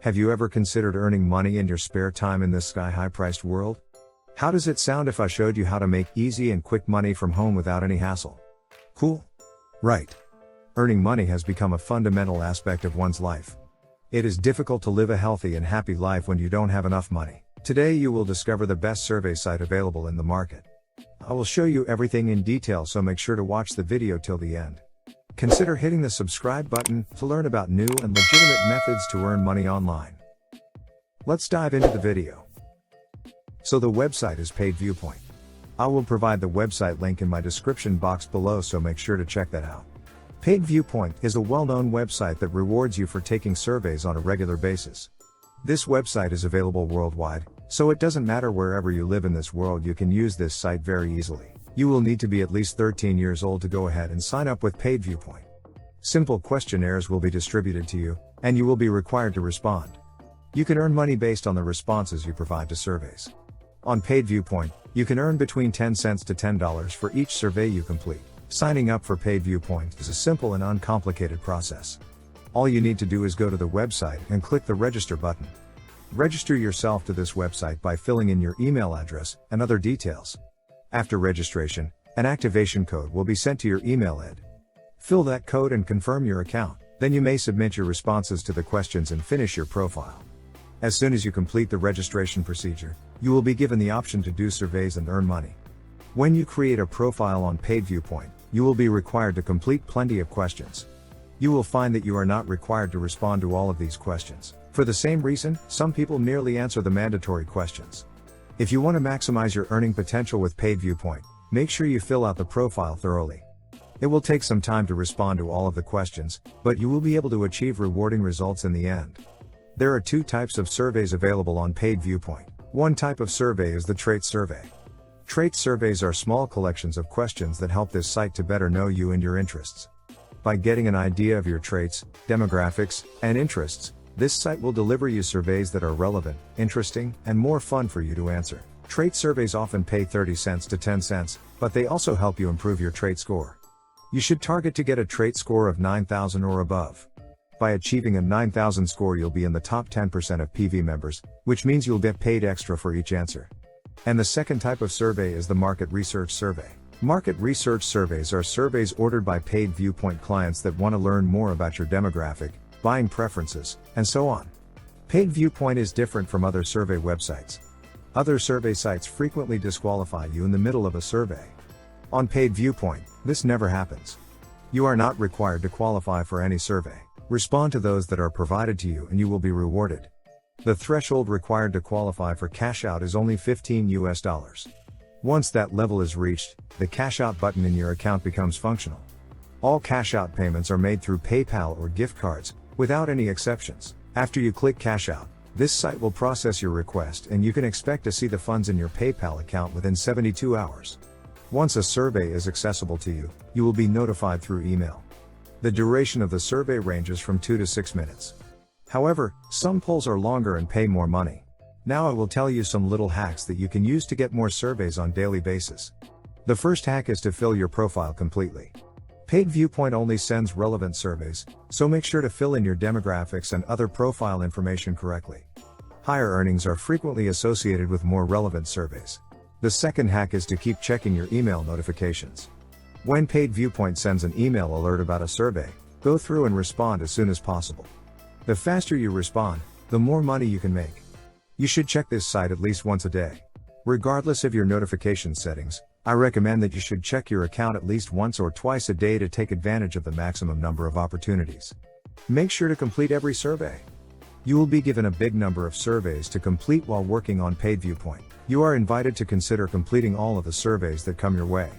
Have you ever considered earning money in your spare time in this sky-high priced world? How does it sound if I showed you how to make easy and quick money from home without any hassle? Cool? Right. Earning money has become a fundamental aspect of one's life. It is difficult to live a healthy and happy life when you don't have enough money. Today you will discover the best survey site available in the market. I will show you everything in detail, so make sure to watch the video till the end. Consider hitting the subscribe button to learn about new and legitimate methods to earn money online. Let's dive into the video. So the website is Paid Viewpoint. I will provide the website link in my description box below, so make sure to check that out. Paid Viewpoint is a well-known website that rewards you for taking surveys on a regular basis. This website is available worldwide, so it doesn't matter wherever you live in this world, you can use this site very easily. You will need to be at least 13 years old to go ahead and sign up with Paid Viewpoint. Simple questionnaires will be distributed to you, and you will be required to respond. You can earn money based on the responses you provide to surveys. On Paid Viewpoint, you can earn between 10 cents to $10 for each survey you complete. Signing up for Paid Viewpoint is a simple and uncomplicated process. All you need to do is go to the website and click the register button. Register yourself to this website by filling in your email address and other details. After registration, an activation code will be sent to your email ID. Fill that code and confirm your account. Then you may submit your responses to the questions and finish your profile. As soon as you complete the registration procedure, you will be given the option to do surveys and earn money. When you create a profile on Paid Viewpoint, you will be required to complete plenty of questions. You will find that you are not required to respond to all of these questions. For the same reason, some people merely answer the mandatory questions. If you want to maximize your earning potential with Paid Viewpoint, make sure you fill out the profile thoroughly. It will take some time to respond to all of the questions, but you will be able to achieve rewarding results in the end. There are two types of surveys available on Paid Viewpoint. One type of survey is the trait survey. Trait surveys are small collections of questions that help this site to better know you and your interests. By getting an idea of your traits, demographics, and interests, this site will deliver you surveys that are relevant, interesting, and more fun for you to answer. Trait surveys often pay 30 cents to 10 cents, but they also help you improve your trait score. You should target to get a trait score of 9,000 or above. By achieving a 9,000 score, you'll be in the top 10% of PV members, which means you'll get paid extra for each answer. And the second type of survey is the market research survey. Market research surveys are surveys ordered by Paid Viewpoint clients that want to learn more about your demographic, buying preferences, and so on. Paid Viewpoint is different from other survey websites. Other survey sites frequently disqualify you in the middle of a survey. On Paid Viewpoint, this never happens. You are not required to qualify for any survey. Respond to those that are provided to you and you will be rewarded. The threshold required to qualify for cash out is only $15. Once that level is reached, the cash out button in your account becomes functional. All cash out payments are made through PayPal or gift cards, without any exceptions. After you click cash out, this site will process your request and you can expect to see the funds in your PayPal account within 72 hours. Once a survey is accessible to you, you will be notified through email. The duration of the survey ranges from 2 to 6 minutes. However, some polls are longer and pay more money. Now I will tell you some little hacks that you can use to get more surveys on a daily basis. The first hack is to fill your profile completely. Paid Viewpoint only sends relevant surveys, so make sure to fill in your demographics and other profile information correctly. Higher earnings are frequently associated with more relevant surveys. The second hack is to keep checking your email notifications. When Paid Viewpoint sends an email alert about a survey, go through and respond as soon as possible. The faster you respond, the more money you can make. You should check this site at least once a day. Regardless of your notification settings, I recommend that you should check your account at least once or twice a day to take advantage of the maximum number of opportunities. Make sure to complete every survey. You will be given a big number of surveys to complete while working on Paid Viewpoint. You are invited to consider completing all of the surveys that come your way.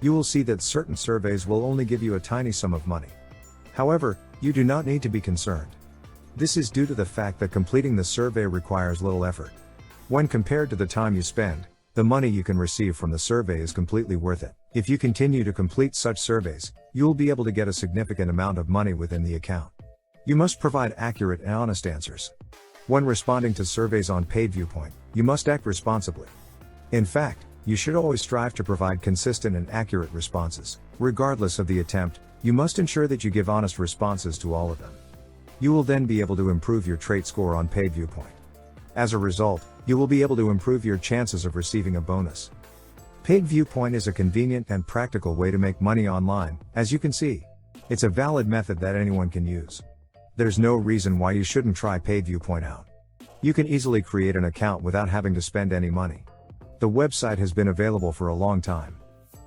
You will see that certain surveys will only give you a tiny sum of money. However, you do not need to be concerned. This is due to the fact that completing the survey requires little effort. When compared to the time you spend, the money you can receive from the survey is completely worth it. If you continue to complete such surveys, you will be able to get a significant amount of money within the account. You must provide accurate and honest answers. When responding to surveys on Paid Viewpoint, you must act responsibly. In fact, you should always strive to provide consistent and accurate responses. Regardless of the attempt, you must ensure that you give honest responses to all of them. You will then be able to improve your trait score on Paid Viewpoint. As a result, you will be able to improve your chances of receiving a bonus. Paid Viewpoint is a convenient and practical way to make money online, as you can see. It's a valid method that anyone can use. There's no reason why you shouldn't try Paid Viewpoint out. You can easily create an account without having to spend any money. The website has been available for a long time.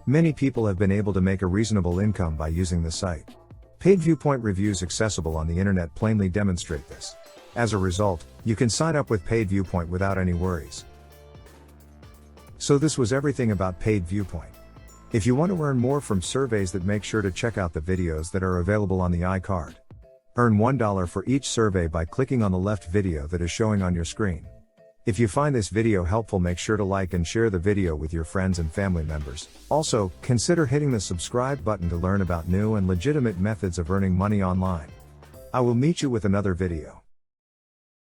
Many people have been able to make a reasonable income by using the site. Paid Viewpoint reviews accessible on the internet plainly demonstrate this. As a result, you can sign up with Paid Viewpoint without any worries. So this was everything about Paid Viewpoint. If you want to earn more from surveys, then make sure to check out the videos that are available on the iCard. Earn $1 for each survey by clicking on the left video that is showing on your screen. If you find this video helpful, make sure to like and share the video with your friends and family members. Also, consider hitting the subscribe button to learn about new and legitimate methods of earning money online. I will meet you with another video.